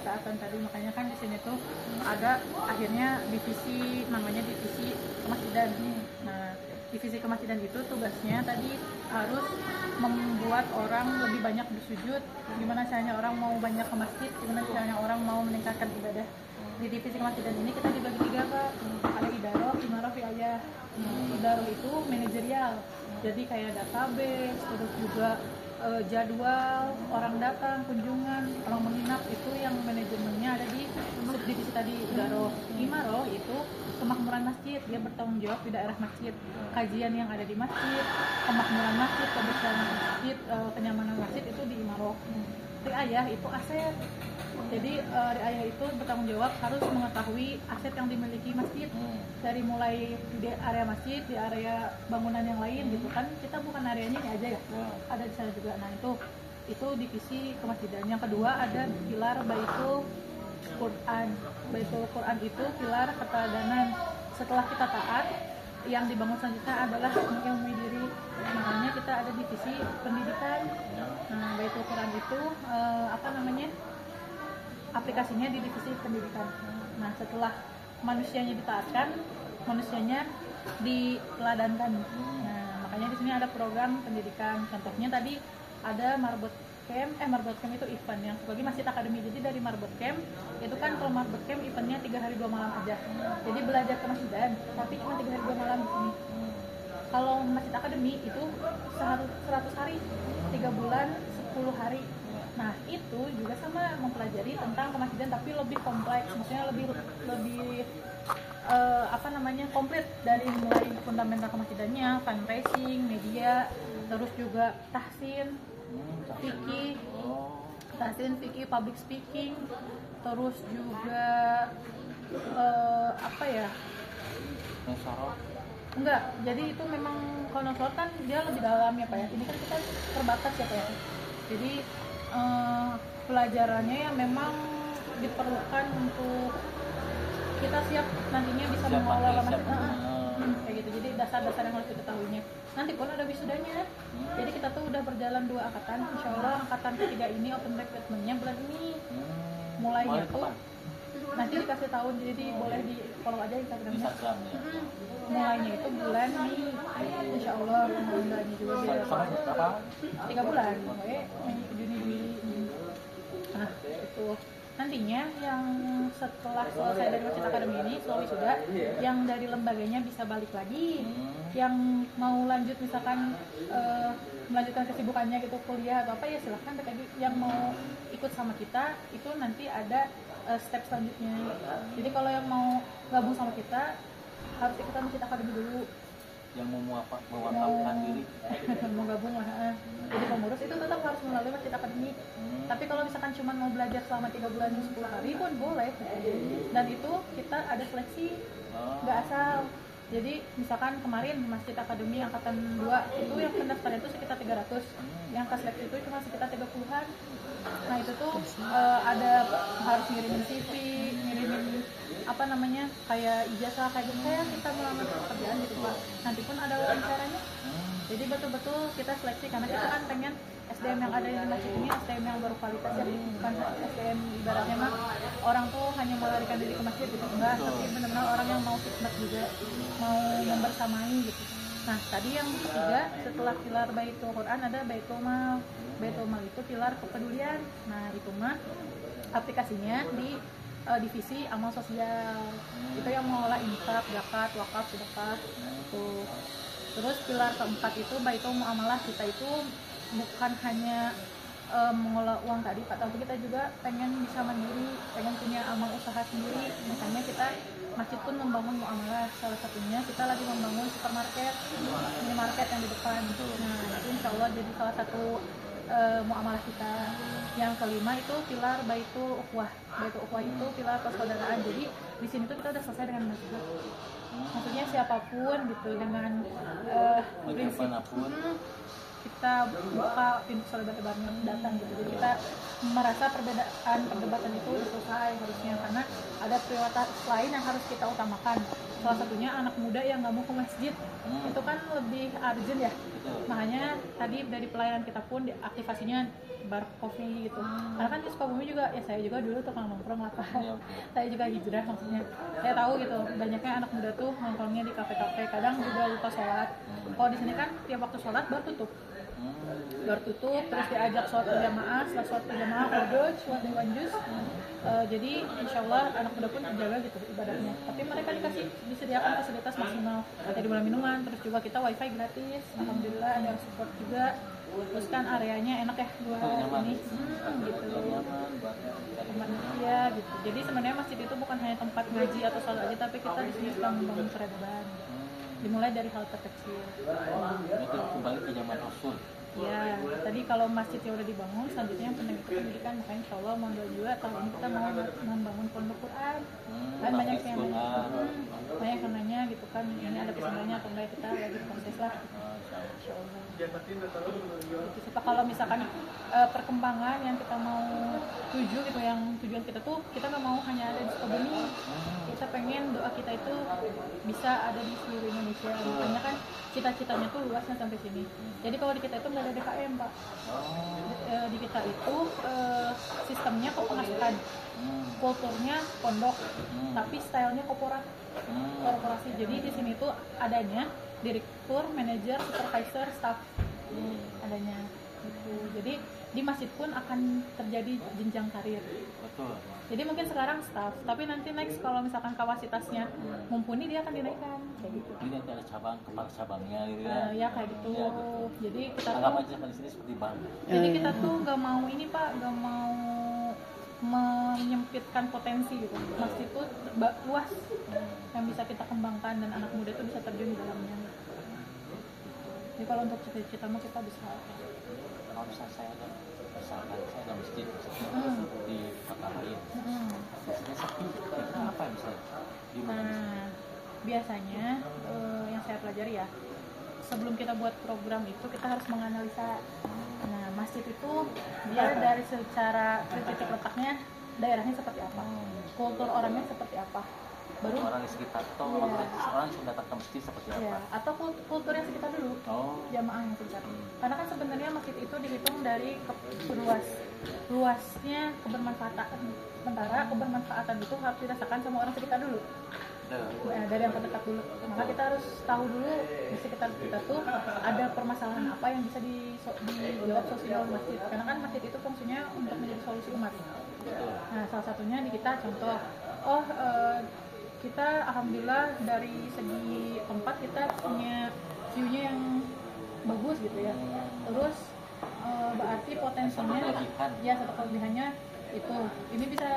ketaatan tadi, makanya kan di sini tuh ada akhirnya divisi, namanya divisi kemasjidan. Nah, divisi kemasjidan itu tugasnya tadi harus membuat orang lebih banyak bersujud. Gimana caranya orang mau banyak ke masjid, gimana caranya orang mau meningkatkan ibadah. Di divisi kemasjidan ini kita dibagi 3, Kak. Ada idaroh, imarah, riayah. Idaroh itu manajerial, jadi kayak database, terus juga jadwal orang datang, kunjungan, orang menginap, itu yang manajemennya ada di subdivisi tadi idaroh. Imaroh itu kemakmuran masjid, dia bertanggung jawab di daerah masjid, kajian yang ada di masjid, kemakmuran masjid, kebersihan masjid, kenyamanan masjid itu di imaroh. Riayah itu aset, jadi riayah itu bertanggung jawab harus mengetahui aset yang dimiliki masjid, dari mulai di area masjid, di area bangunan yang lain gitu kan, kita bukan areanya ini aja ya, ada di sana juga. Nah itu divisi kemasjidan. Yang kedua ada pilar Baitul Quran. Baitul Quran itu pilar keteladanan. Setelah kita taat, yang dibangun selanjutnya adalah mengilmui diri, makanya kita ada divisi pendidikan. Nah, Baitul Quran itu aplikasinya di divisi pendidikan. Nah, setelah manusianya ditaatkan, manusianya diteladankan. Nah, makanya di sini ada program pendidikan. Contohnya tadi ada Marbot Camp. Marbot Camp itu event yang sebagai masjid akademi. Jadi dari Marbot Camp itu kan, kalau Marbot Camp eventnya 3 hari 2 malam aja. Jadi belajar ke masjidan, tapi cuma 3 hari 2 malam di sini. Kalau masjid akademi itu 100 hari, 3 bulan, 10 hari. Nah, itu juga sama, mempelajari tentang kemasjidan tapi lebih kompleks, maksudnya lebih komplit, dari mulai fundamental kemasjidannya, fundraising, media, terus juga tahsin, fikih, public speaking, terus juga enggak, jadi itu memang kalau nasrot kan dia lebih dalam ya Pak ya, ini kan kita terbatas ya Pak ya, jadi pelajarannya yang memang diperlukan untuk kita siap nantinya bisa mengelola masjid, kayak gitu. Jadi dasar-dasar yang harus diketahuinya. Nanti pun ada wisudanya. Jadi kita tuh udah berjalan 2 angkatan. Insya Allah angkatan ketiga ini open recruitment-nya bulan ini. Mulainya tuh nanti dikasih tahu, jadi boleh di follow aja Instagramnya. Mulainya itu bulan Mei, Insya Allah. Bulannya juga biasa 3 bulan, pokoknya Juni, Juli. Nah itu nantinya yang setelah selesai dari Masjid Akademi ini, selalu sudah yang dari lembaganya bisa balik lagi, yang mau lanjut misalkan melanjutkan kesibukannya gitu, kuliah atau apa ya silahkan. Yang mau ikut sama kita itu nanti ada step selanjutnya. Jadi kalau yang mau gabung sama kita harus ikutan Masjid Akademi dulu. Yang mau mewakafkan diri mau gabung lah, jadi pengurus itu tetap harus melalui Masjid Akademi. Tapi kalau misalkan cuma mau belajar selama 3 bulan 10 hari pun boleh, dan itu kita ada seleksi, nggak asal. Jadi misalkan kemarin Masjid Akademi angkatan 2 itu yang pendaftaran itu sekitar 300, yang ke seleksi itu cuma sekitar 30-an. Nah itu tuh ada harus ngirimin CV, ngirimin kayak ijazah, kayak gitu, kayak kita melamar pekerjaan gitu Pak. Nanti pun ada wawancaranya. Jadi betul-betul kita seleksi, karena kita kan pengen SDM yang ada di masjid ini SDM yang berkualitas, ya bukan SDM ibaratnya mah orang tuh hanya melarikan diri ke masjid gitu, enggak, tapi benar-benar orang yang mau khidmat juga, mau membersamai gitu. Nah tadi yang ketiga setelah pilar Baitul Quran ada Baitul Mal. Baitul Mal itu pilar kepedulian. Nah itu mah aplikasinya di divisi amal sosial. Itu yang mengelola infak, zakat, wakaf, sedekah itu. Terus pilar keempat itu Baitul Muamalah. Kita itu bukan hanya mengelola uang tadi Pak, tapi kita juga pengen bisa mandiri, pengen punya amal usaha sendiri. Makanya kita masjid pun membangun muamalah. Salah satunya kita lagi membangun supermarket, minimarket yang di depan. Nah itu insya Allah jadi salah satu muamalah kita. Yang kelima itu pilar Baitul Ukhuwah. Baitul Ukhuwah itu pilar persaudaraan. Jadi di sini tuh kita udah selesai dengan masjid. Maksudnya siapapun gitu, dengan prinsip kita buka pintu saudara-saudaranya datang gitu. Jadi kita merasa perdebatan itu udah selesai harusnya, karena ada prioritas lain yang harus kita utamakan. Salah satunya anak muda yang nggak mau ke masjid, itu kan lebih urgent ya. Makanya tadi dari pelayanan kita pun aktivasinya bar kopi gitu. Karena kan di Sukabumi juga ya, saya juga dulu tukang nongkrong lah Pak. Saya juga hijrah, maksudnya saya tahu gitu banyaknya anak muda tuh nongkrongnya di kafe-kafe, kadang juga lupa sholat. Kalau di sini kan tiap waktu sholat baru tutup, terus diajak sholat berjamaah, setelah sholat berjamaah khusyuk, sholat dewan juz. Jadi insya Allah anak muda pun terjaga gitu ibadahnya. Tapi mereka disediakan fasilitas maksimal, kayak di bulan minuman, terus juga kita wifi gratis, alhamdulillah ada support juga. Terus kan areanya enak ya buat ini, gitu. Iya gitu. Jadi sebenarnya masjid itu bukan hanya tempat ngaji atau sholat aja, tapi kita di sini sedang membangun peradaban. Dimulai dari hal terkecil. Itu kembali ke zaman Rasul. Ya, tadi kalau masjidnya udah dibangun, selanjutnya pendidikan, makanya insya Allah mau juga tahun ini kita mau membangun pondok Quran. Kan banyak yang nanya gitu kan, ini ada kesenangannya atau enggak, kita lagi proses lah. Insya Allah. Gitu. Kalau misalkan perkembangan yang kita mau tuju gitu, yang tujuan kita tuh kita nggak mau hanya ada di Sukabumi, kita pengen doa kita itu bisa ada di seluruh Indonesia. Makanya kan cita-citanya tuh luasnya sampai sini. Jadi kalau di kita itu nggak ada DKM Pak. Di kita itu sistemnya kepengasuhan, kulturnya pondok, tapi stylenya korporasi. Jadi di sini tuh adanya direktur, manajer, supervisor, staff adanya. Gitu. Jadi di masjid pun akan terjadi jenjang karir. Betul. Jadi mungkin sekarang staff, tapi nanti next kalau misalkan kapasitasnya mumpuni dia akan dinaikkan kayak gitu. Ini nanti ada kepala cabangnya gitu ya. Ya kayak gitu. Ya, gitu. Jadi kita anggap tuh aja di sini seperti bank. Jadi kita tuh nggak mau ini Pak, nggak mau menyempitkan potensi gitu. Masjid itu luas yang bisa kita kembangkan dan anak muda itu bisa terjun di dalamnya. Jadi kalau untuk cita-cita mah kita bisa. Kalau misalnya saya ada masjid di kota lain, biasanya sepi. Kira apa yang bisa gimana? Nah, biasanya yang saya pelajari ya, sebelum kita buat program itu kita harus menganalisa. Nah, masjid itu dia dari secara titik letaknya daerahnya seperti apa, kultur orangnya seperti apa, baru orang di sekitar atau orang yang datang ke masjid seperti apa? Ya, atau kultur yang sekitar dulu, jamaah yang sekitar. Karena kan sebenarnya masjid itu dihitung dari luasnya kebermanfaatan. Sementara kebermanfaatan itu harus dirasakan sama orang sekitar dulu. Dari yang terdekat dulu. Maka kita harus tahu dulu di sekitar kita tuh ada permasalahan apa yang bisa dijawab sosial masjid. Karena kan masjid itu fungsinya untuk menjadi solusi umat. Nah, salah satunya di kita contoh, kita alhamdulillah dari segi tempat kita punya view-nya yang bagus gitu ya. Terus berarti potensinya, ya satu kelebihannya itu ini bisa